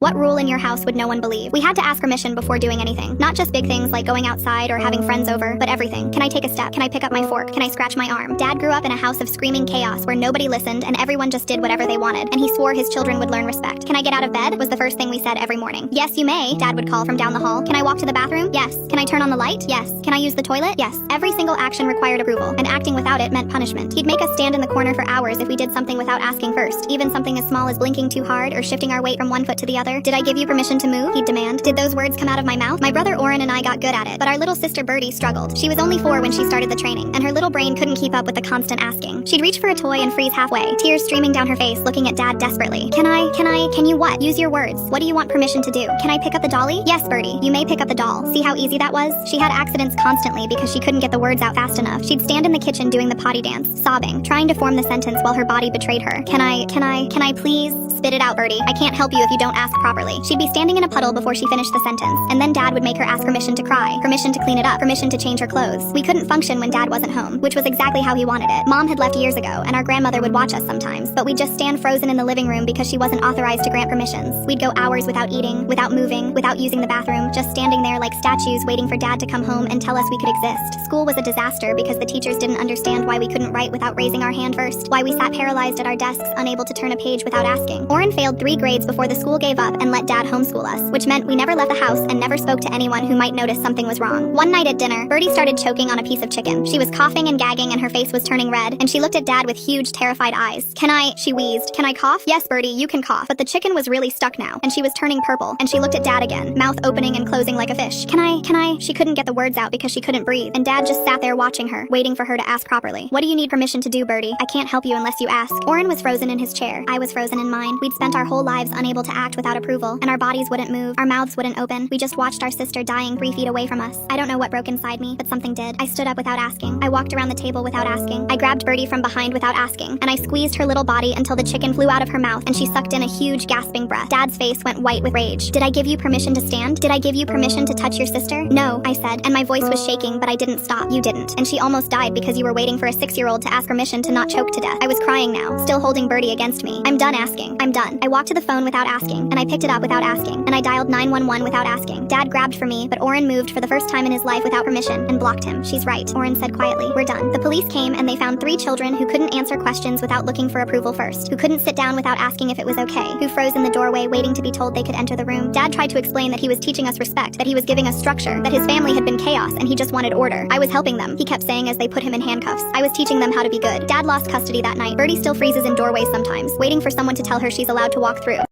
What rule in your house would no one believe? We had to ask permission before doing anything. Not just big things like going outside or having friends over, but everything. Can I take a step? Can I pick up my fork? Can I scratch my arm? Dad grew up in a house of screaming chaos where nobody listened and everyone just did whatever they wanted, and he swore his children would learn respect. Can I get out of bed? Was the first thing we said every morning. Yes, you may, Dad would call from down the hall. Can I walk to the bathroom? Yes. Can I turn on the light? Yes. Can I use the toilet? Yes. Every single action required approval, and acting without it meant punishment. He'd make us stand in the corner for hours if we did something without asking first, even something as small as blinking too hard or shifting our weight from one foot to the other. Did I give you permission to move? He'd demand. Did those words come out of my mouth? My brother Oren and I got good at it, but our little sister Birdie struggled. She was only 4 when she started the training, and her little brain couldn't keep up with the constant asking. She'd reach for a toy and freeze halfway, tears streaming down her face, looking at Dad desperately. Can you what? Use your words. What do you want permission to do? Can I pick up the dolly? Yes, Birdie, you may pick up the doll. See how easy that was? She had accidents constantly because she couldn't get the words out fast enough. She'd stand in the kitchen doing the potty dance, sobbing, trying to form the sentence while her body betrayed her. Can I please? Spit it out, Birdie. I can't help you if you don't ask properly. She'd be standing in a puddle before she finished the sentence, and then Dad would make her ask permission to cry, permission to clean it up, permission to change her clothes. We couldn't function when Dad wasn't home, which was exactly how he wanted it. Mom had left years ago, and our grandmother would watch us sometimes, but we'd just stand frozen in the living room because she wasn't authorized to grant permissions. We'd go hours without eating, without moving, without using the bathroom, just standing there like statues waiting for Dad to come home and tell us we could exist. School was a disaster because the teachers didn't understand why we couldn't write without raising our hand first, why we sat paralyzed at our desks, unable to turn a page without asking. Oren failed 3 grades before the school gave up and let Dad homeschool us, which meant we never left the house and never spoke to anyone who might notice something was wrong. One night at dinner, Birdie started choking on a piece of chicken. She was coughing and gagging and her face was turning red, and she looked at Dad with huge, terrified eyes. She wheezed. Can I cough? Yes, Birdie, you can cough. But the chicken was really stuck now, and she was turning purple, and she looked at Dad again, mouth opening and closing like a fish. She couldn't get the words out because she couldn't breathe, and Dad just sat there watching her, waiting for her to ask properly. What do you need permission to do, Birdie? I can't help you unless you ask. Oren was frozen in his chair. I was frozen in mine. We'd spent our whole lives unable to act without approval, and our bodies wouldn't move, our mouths wouldn't open. We just watched our sister dying 3 feet away from us. I don't know what broke inside me, but something did. I stood up without asking. I walked around the table without asking. I grabbed Birdie from behind without asking, and I squeezed her little body until the chicken flew out of her mouth and she sucked in a huge gasping breath. Dad's face went white with rage. Did I give you permission to stand? Did I give you permission to touch your sister? No, I said, and my voice was shaking, but I didn't stop. You didn't. And she almost died because you were waiting for a 6-year-old to ask permission to not choke to death. I was crying now, still holding Birdie against me. I'm done asking. I'm done. I walked to the phone without asking, and I picked it up without asking, and I dialed 911 without asking. Dad grabbed for me, but Oren moved for the first time in his life without permission and blocked him. She's right, Oren said quietly. We're done. The police came and they found 3 children who couldn't answer questions without looking for approval first, who couldn't sit down without asking if it was okay, who froze in the doorway waiting to be told they could enter the room. Dad tried to explain that he was teaching us respect, that he was giving us structure, that his family had been chaos and he just wanted order. I was helping them, he kept saying as they put him in handcuffs. I was teaching them how to be good. Dad lost custody that night. Birdie still freezes in doorways sometimes, waiting for someone to tell her she's allowed to walk through.